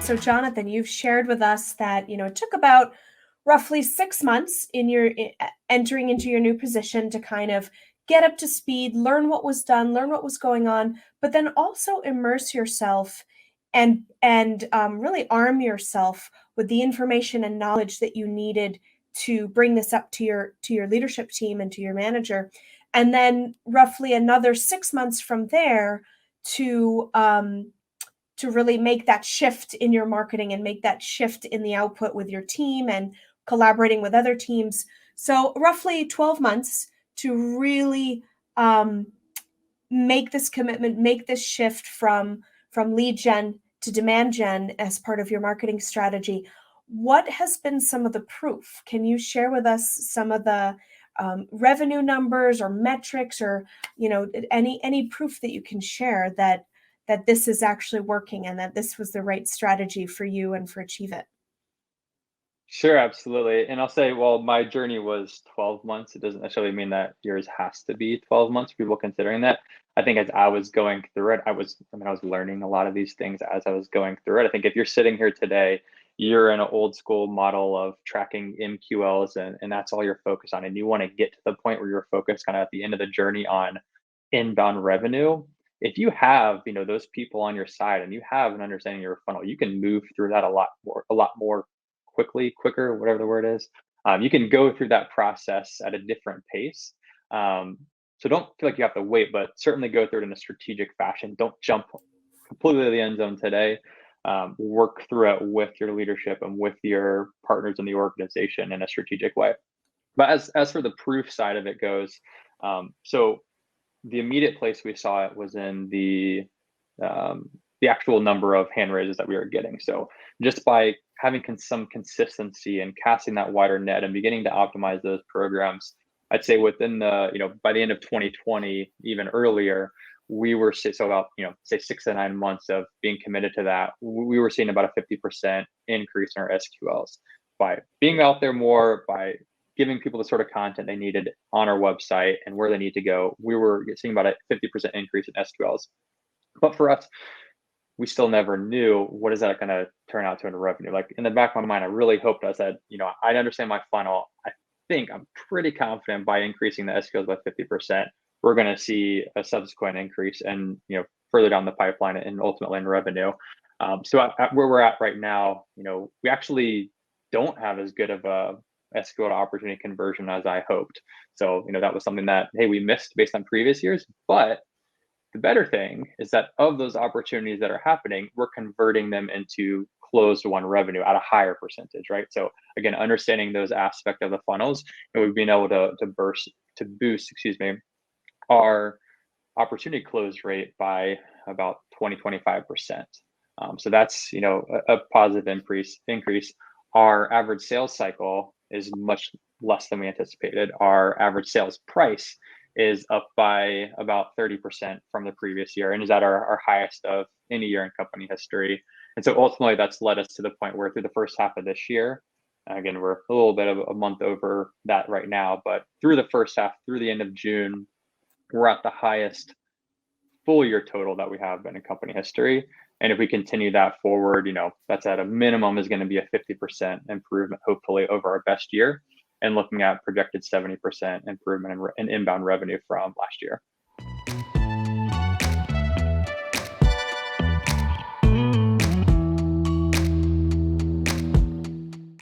So Jonathan, you've shared with us that, it took about roughly 6 months in your entering into your new position to kind of get up to speed, learn what was done, learn what was going on, but then also immerse yourself and really arm yourself with the information and knowledge that you needed to bring this up to your leadership team and to your manager. And then roughly another 6 months from there to really make that shift in your marketing and make that shift in the output with your team and collaborating with other teams. So roughly 12 months to really make this commitment, make this shift from lead gen to demand gen as part of your marketing strategy. What has been some of the proof? Can you share with us some of the revenue numbers or metrics, or any proof that you can share that this is actually working and that this was the right strategy for you and for AchieveIt? Sure, absolutely. And I'll say, well, my journey was 12 months. It doesn't necessarily mean that yours has to be 12 months, people considering that. I think as I was going through it, I was learning a lot of these things as I was going through it. I think if you're sitting here today, you're in an old school model of tracking MQLs and that's all you're focused on. And you want to get to the point where you're focused kind of at the end of the journey on inbound revenue. If you have, those people on your side and you have an understanding of your funnel, you can move through that a lot more quicker, whatever the word is. You can go through that process at a different pace. So don't feel like you have to wait, but certainly go through it in a strategic fashion. Don't jump completely to the end zone today. Work through it with your leadership and with your partners in the organization in a strategic way. But as for the proof side of it goes, so the immediate place we saw it was in the actual number of hand raises that we were getting. So just by having some consistency and casting that wider net and beginning to optimize those programs, I'd say within by the end of 2020, even earlier, we were about, say 6 to 9 months of being committed to that. We were seeing about a 50% increase in our SQLs by being out there more, by giving people the sort of content they needed on our website and where they need to go. We were seeing about a 50% increase in SQLs. But for us, we still never knew what is that going to turn out to in revenue. Like in the back of my mind, I really hoped I said, I understand my funnel. I'm pretty confident by increasing the SQLs by 50%, we're going to see a subsequent increase and, further down the pipeline and ultimately in revenue. So at where we're at right now, we actually don't have as good of a SQL to opportunity conversion as I hoped. So, that was something that, hey, we missed based on previous years, but the better thing is that of those opportunities that are happening, we're converting them into closed won revenue at a higher percentage, right? So again, understanding those aspects of the funnels, and we've been able to boost, our opportunity close rate by about 25%. So that's a positive increase. Our average sales cycle is much less than we anticipated. Our average sales price is up by about 30% from the previous year and is at our highest of any year in company history. And so ultimately that's led us to the point where through the first half of this year, again, we're a little bit of a month over that right now, but through the first half, through the end of June, we're at the highest full year total that we have been in company history. And if we continue that forward, that's at a minimum is going to be a 50% improvement, hopefully over our best year, and looking at projected 70% improvement in inbound revenue from last year.